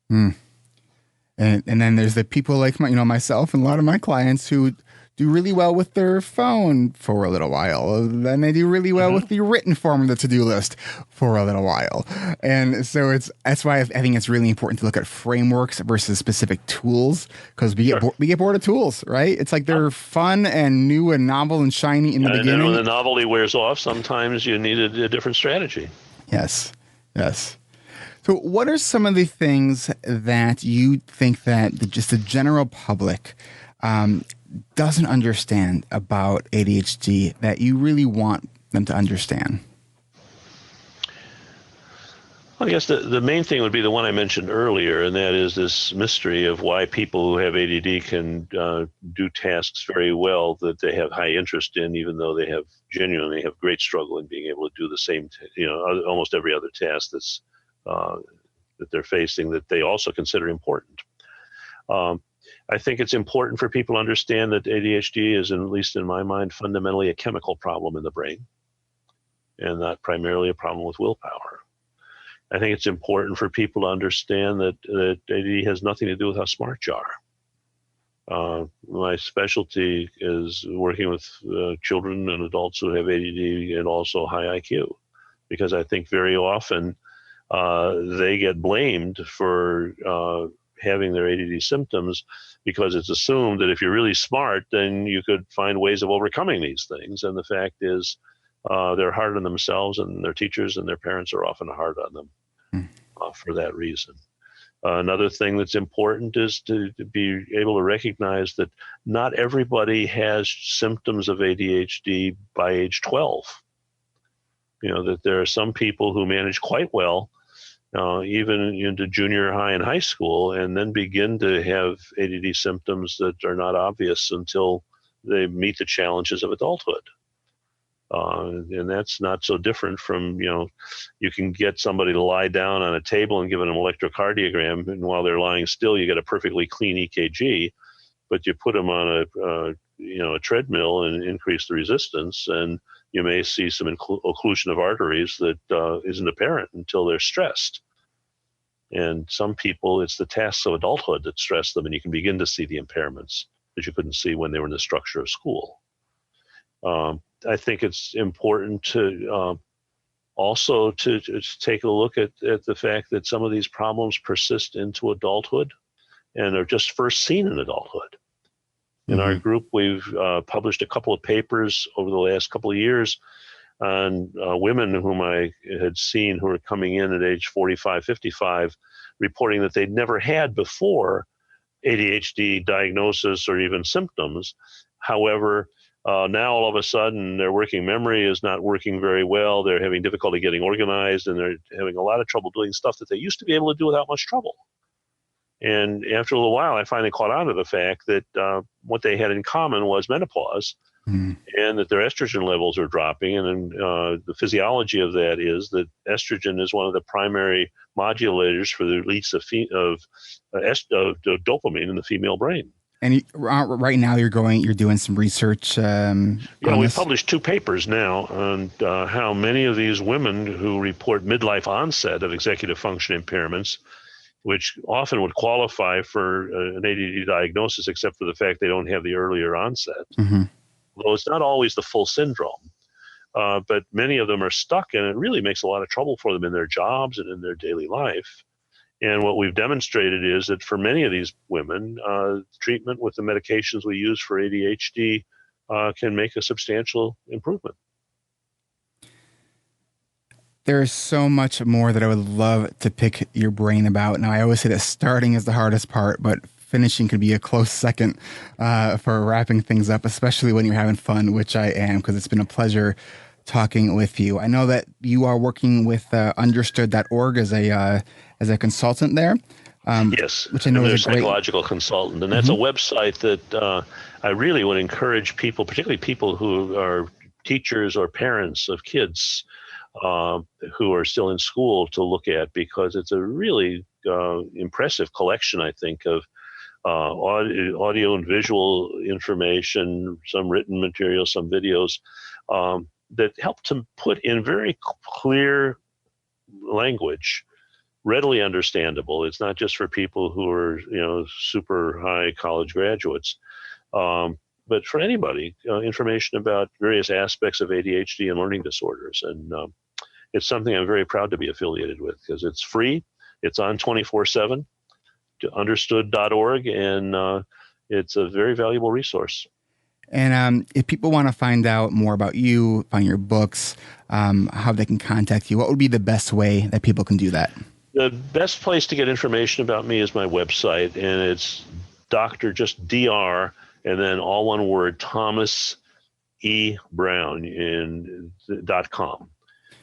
And then there's the people like myself and a lot of my clients who do really well with their phone for a little while. Then they do really well with the written form of the to-do list for a little while. And so that's why I think it's really important to look at frameworks versus specific tools, because we get bored of tools, right? It's like they're fun and new and novel and shiny in the beginning. And then when the novelty wears off, sometimes you need a different strategy. Yes. So what are some of the things that you think that just the general public doesn't understand about ADHD that you really want them to understand? Well, I guess the main thing would be the one I mentioned earlier, and that is this mystery of why people who have ADD can do tasks very well that they have high interest in, even though they genuinely have great struggle in being able to do the same, almost every other task that's that they're facing that they also consider important. I think it's important for people to understand that ADHD is, at least in my mind, fundamentally a chemical problem in the brain and not primarily a problem with willpower. I think it's important for people to understand that ADD has nothing to do with how smart you are. My specialty is working with children and adults who have ADD and also high IQ, because I think very often they get blamed for having their ADD symptoms because it's assumed that if you're really smart, then you could find ways of overcoming these things. And the fact is, they're hard on themselves, and their teachers and their parents are often hard on them for that reason. Another thing that's important is to be able to recognize that not everybody has symptoms of ADHD by age 12. That there are some people who manage quite well even into junior high and high school, and then begin to have ADD symptoms that are not obvious until they meet the challenges of adulthood. And that's not so different from, you can get somebody to lie down on a table and give them an electrocardiogram, and while they're lying still, you get a perfectly clean EKG, but you put them on a treadmill and increase the resistance, and you may see some occlusion of arteries that isn't apparent until they're stressed. And some people, it's the tasks of adulthood that stress them, and you can begin to see the impairments that you couldn't see when they were in the structure of school. I think it's important to also to take a look at the fact that some of these problems persist into adulthood and are just first seen in adulthood. In our group, we've published a couple of papers over the last couple of years on women whom I had seen who were coming in at age 45, 55, reporting that they'd never had before ADHD diagnosis or even symptoms. However, now all of a sudden their working memory is not working very well. They're having difficulty getting organized, and they're having a lot of trouble doing stuff that they used to be able to do without much trouble. And after a little while, I finally caught on to the fact that what they had in common was menopause, and that their estrogen levels are dropping. And the physiology of that is that estrogen is one of the primary modulators for the release of dopamine in the female brain. And right now you're doing some research. We published 2 papers now on how many of these women who report midlife onset of executive function impairments, which often would qualify for an ADD diagnosis, except for the fact they don't have the earlier onset. Although it's not always the full syndrome, but many of them are stuck, and it really makes a lot of trouble for them in their jobs and in their daily life. And what we've demonstrated is that for many of these women, treatment with the medications we use for ADHD can make a substantial improvement. There's so much more that I would love to pick your brain about. Now, I always say that starting is the hardest part, but finishing could be a close second for wrapping things up, especially when you're having fun, which I am, because it's been a pleasure talking with you. I know that you are working with understood.org as a consultant there. Yes, which I know is a psychological consultant, and that's a website that I really would encourage people, particularly people who are teachers or parents of kids who are still in school, to look at, because it's a really impressive collection, I think, of audio and visual information, some written material, some videos that help to put in very clear language, readily understandable. It's not just for people who are, super high college graduates, but for anybody, information about various aspects of ADHD and learning disorders. And it's something I'm very proud to be affiliated with, because it's free. It's on 24/7 to understood.org, and it's a very valuable resource. And if people want to find out more about you, find your books, how they can contact you, what would be the best way that people can do that? The best place to get information about me is my website, and it's Dr. and then all one word, Thomas E. Brown .com.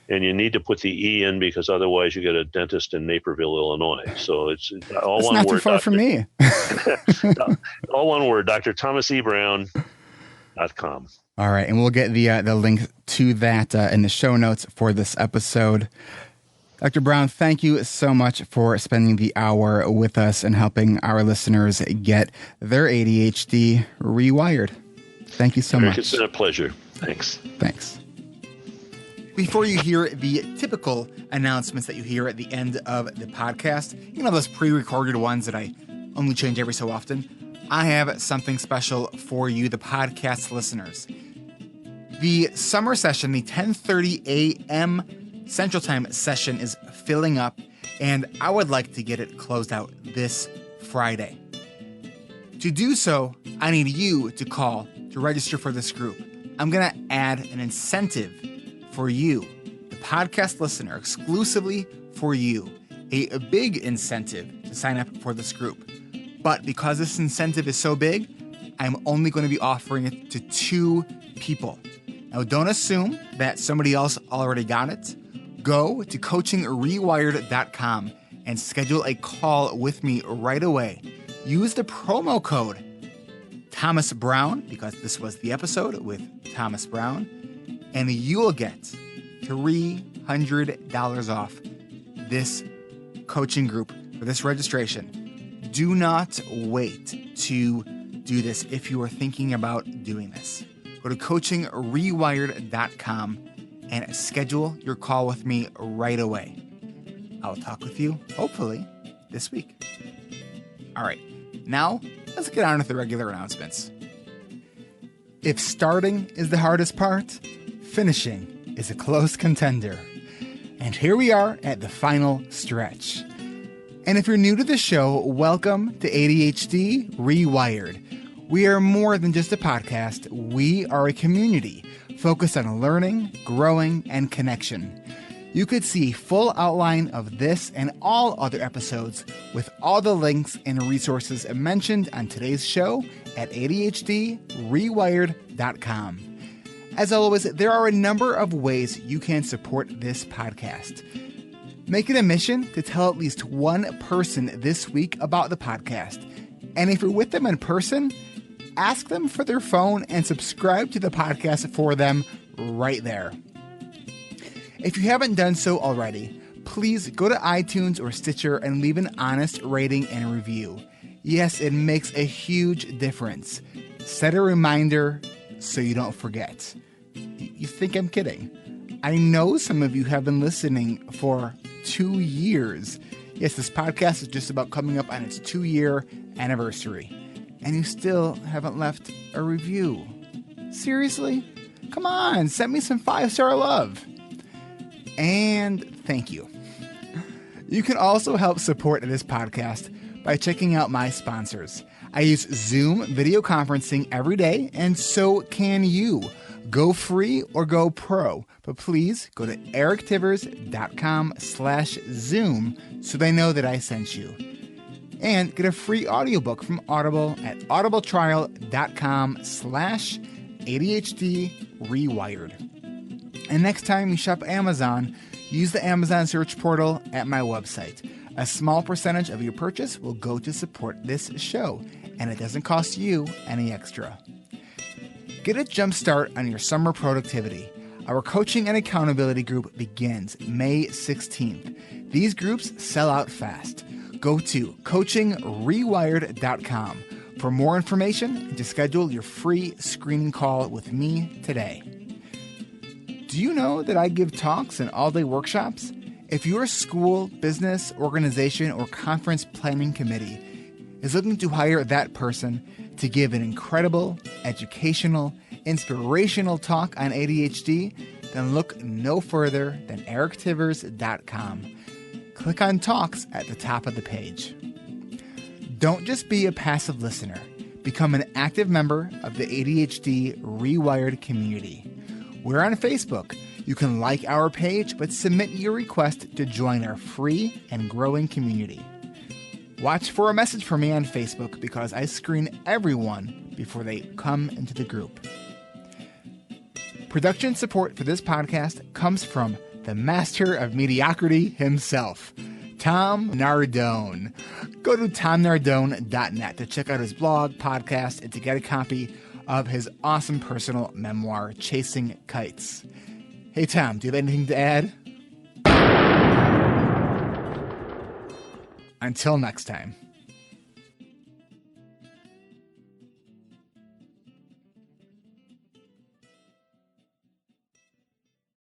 And you need to put the E in, because otherwise you get a dentist in Naperville, Illinois. So it's all That's one not word. Too far from me. All one word, Dr. Thomas E. Brown.com. All right. And we'll get the link to that in the show notes for this episode. Dr. Brown, thank you so much for spending the hour with us and helping our listeners get their ADHD rewired. Thank you so much. It's been a pleasure. Thanks. Thanks. Before you hear the typical announcements that you hear at the end of the podcast, those pre-recorded ones that I only change every so often, I have something special for you, the podcast listeners. The summer session, the 10:30 a.m. Central Time session, is filling up, and I would like to get it closed out this Friday. To do so, I need you to call to register for this group. I'm going to add an incentive for you, the podcast listener, exclusively for you, a big incentive to sign up for this group. But because this incentive is so big, I'm only going to be offering it to 2 people. Now, don't assume that somebody else already got it. Go to coachingrewired.com and schedule a call with me right away. Use the promo code Thomas Brown, because this was the episode with Thomas Brown, and you will get $300 off this coaching group for this registration. Do not wait to do this if you are thinking about doing this. Go to coachingrewired.com and schedule your call with me right away. I'll talk with you, hopefully, this week. All right, now let's get on with the regular announcements. If starting is the hardest part, finishing is a close contender. And here we are at the final stretch. And if you're new to the show, welcome to ADHD reWired. We are more than just a podcast. We are a community focused on learning, growing, and connection. You could see a full outline of this and all other episodes with all the links and resources mentioned on today's show at ADHDrewired.com. As always, there are a number of ways you can support this podcast. Make it a mission to tell at least one person this week about the podcast. And if you're with them in person, ask them for their phone and subscribe to the podcast for them right there. If you haven't done so already, please go to iTunes or Stitcher and leave an honest rating and review. Yes, it makes a huge difference. Set a reminder so you don't forget. You think I'm kidding? I know some of you have been listening for 2 years. Yes, this podcast is just about coming up on its 2-year anniversary. And you still haven't left a review. Seriously? Come on, send me some 5-star love. And thank you. You can also help support this podcast by checking out my sponsors. I use Zoom video conferencing every day, and so can you. Go free or go pro, but please go to erictivers.com/Zoom so they know that I sent you. And get a free audiobook from Audible at audibletrial.com/ADHD rewired. And next time you shop Amazon, use the Amazon search portal at my website. A small percentage of your purchase will go to support this show, and it doesn't cost you any extra. Get a jump start on your summer productivity. Our coaching and accountability group begins May 16th. These groups sell out fast. Go to coachingrewired.com for more information and to schedule your free screening call with me today. Do you know that I give talks and all-day workshops? If your school, business, organization, or conference planning committee is looking to hire that person to give an incredible, educational, inspirational talk on ADHD, then look no further than erictivers.com. Click on Talks at the top of the page. Don't just be a passive listener. Become an active member of the ADHD reWired community. We're on Facebook. You can like our page, but submit your request to join our free and growing community. Watch for a message from me on Facebook because I screen everyone before they come into the group. Production support for this podcast comes from the master of mediocrity himself, Tom Nardone. Go to tomnardone.net to check out his blog, podcast, and to get a copy of his awesome personal memoir, Chasing Kites. Hey, Tom, do you have anything to add? Until next time.